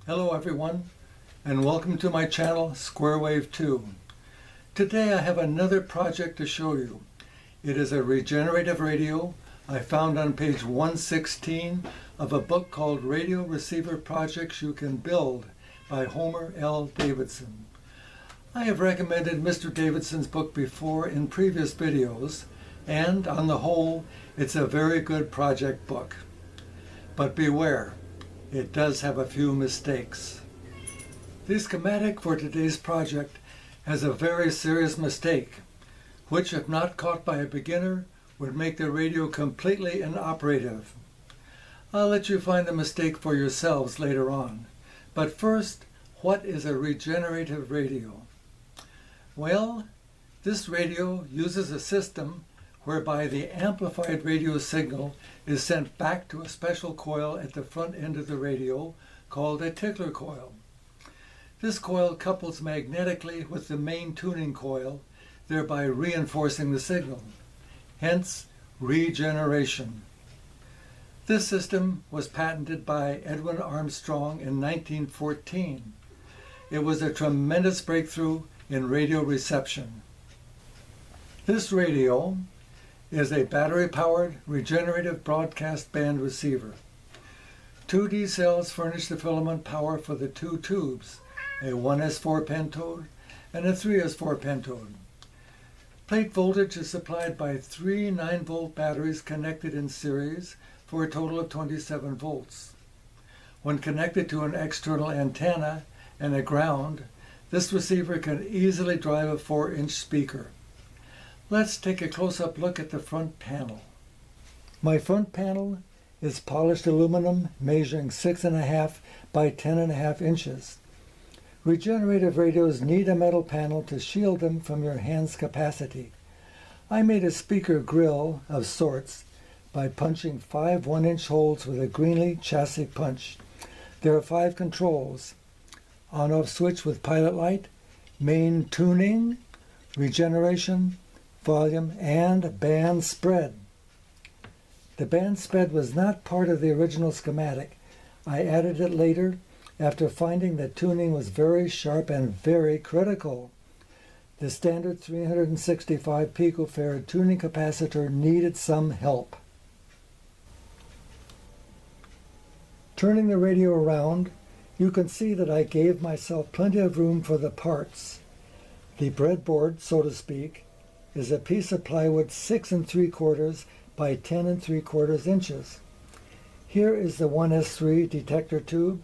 Hello everyone, and welcome to my channel, Squarewave 2. Today I have another project to show you. It is a regenerative radio I found on page 116 of a book called Radio Receiver Projects You Can Build by Homer L. Davidson. I have recommended Mr. Davidson's book before in previous videos, and on the whole, it's a very good project book. But beware, it does have a few mistakes. The schematic for today's project has a very serious mistake, which if not caught by a beginner, would make the radio completely inoperative. I'll let you find the mistake for yourselves later on. But first, what is a regenerative radio? Well, this radio uses a system whereby the amplified radio signal is sent back to a special coil at the front end of the radio called a tickler coil. This coil couples magnetically with the main tuning coil, thereby reinforcing the signal. Hence, regeneration. This system was patented by Edwin Armstrong in 1914. It was a tremendous breakthrough in radio reception. This radio is a battery-powered regenerative broadcast band receiver. 2D cells furnish the filament power for the two tubes, a 1s4 pentode and a 3s4 pentode. Plate voltage is supplied by three 9-volt batteries connected in series for a total of 27 volts. When connected to an external antenna and a ground, this receiver can easily drive a 4-inch speaker. Let's take a close-up look at the front panel. My front panel is polished aluminum measuring 6.5 by 10.5 inches. Regenerative radios need a metal panel to shield them from your hand's capacity. I made a speaker grill of sorts by punching 5 1-inch holes with a Greenlee chassis punch. There are 5 controls: on-off switch with pilot light, main tuning, regeneration, volume, and band spread. The band spread was not part of the original schematic. I added it later after finding that tuning was very sharp and very critical. The standard 365 picofarad tuning capacitor needed some help. Turning the radio around, you can see that I gave myself plenty of room for the parts. The breadboard, so to speak, is a piece of plywood 6 3/4 by 10 3/4 inches. Here is the 1s3 detector tube,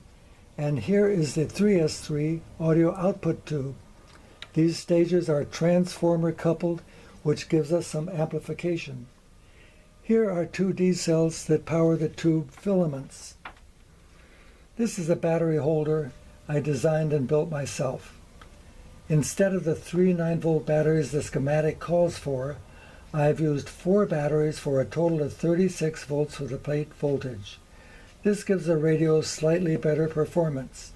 and here is the 3s3 audio output tube. These stages are transformer coupled, which gives us some amplification. Here are 2 D cells that power the tube filaments. This is a battery holder I designed and built myself. Instead of the 3 9-volt batteries the schematic calls for, I have used 4 batteries for a total of 36 volts for the plate voltage. This gives the radio slightly better performance.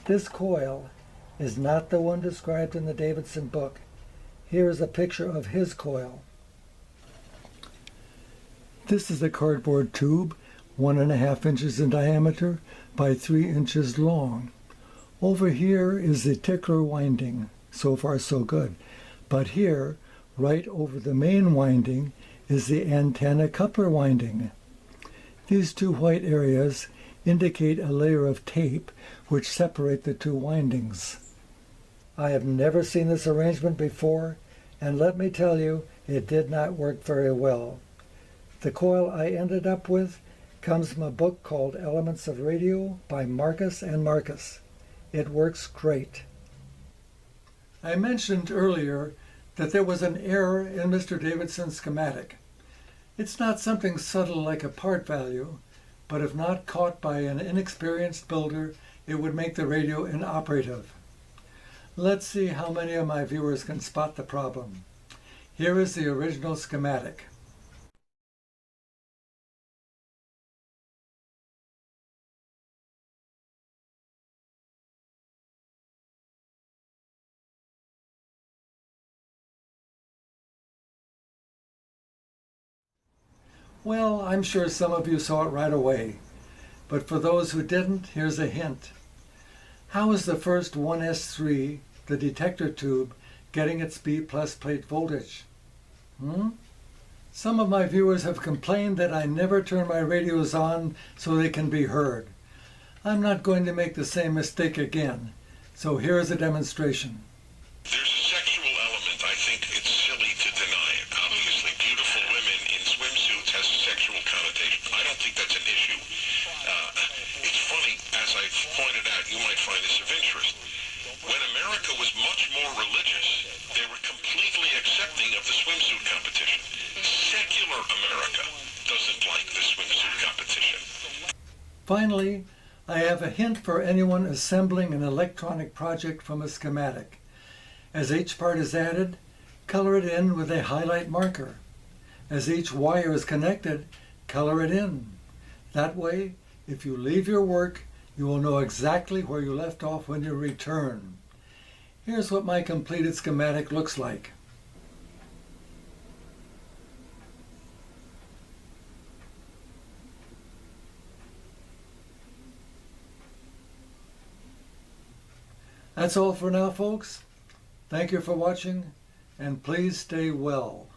This coil is not the one described in the Davidson book. Here is a picture of his coil. This is a cardboard tube, 1.5 inches in diameter by 3 inches long. Over here is the tickler winding. So far so good. But here, right over the main winding, is the antenna coupler winding. These 2 white areas indicate a layer of tape which separate the 2 windings. I have never seen this arrangement before, and let me tell you, it did not work very well. The coil I ended up with comes from a book called Elements of Radio by Marcus and Marcus. It works great. I mentioned earlier that there was an error in Mr. Davidson's schematic. It's not something subtle like a part value, but if not caught by an inexperienced builder, it would make the radio inoperative. Let's see how many of my viewers can spot the problem. Here is the original schematic. Well, I'm sure some of you saw it right away. but for those who didn't, here's a hint. How is the first 1S3, the detector tube, getting its B+ plate voltage? Some of my viewers have complained that I never turn my radios on so they can be heard. I'm not going to make the same mistake again, so here is a demonstration. There's a sexual element. I think it's silly to deny it. Obviously, beautiful women in swimsuits has a sexual connotation. I don't think that's an issue. It's funny, as I've pointed out, you might find this of interest. When America was much more religious, they were completely accepting of the swimsuit competition. Secular America doesn't like the swimsuit competition. Finally, I have a hint for anyone assembling an electronic project from a schematic. As each part is added, color it in with a highlight marker. As each wire is connected, color it in. That way, if you leave your work, you will know exactly where you left off when you return. Here's what my completed schematic looks like. That's all for now, folks. Thank you for watching, and please stay well.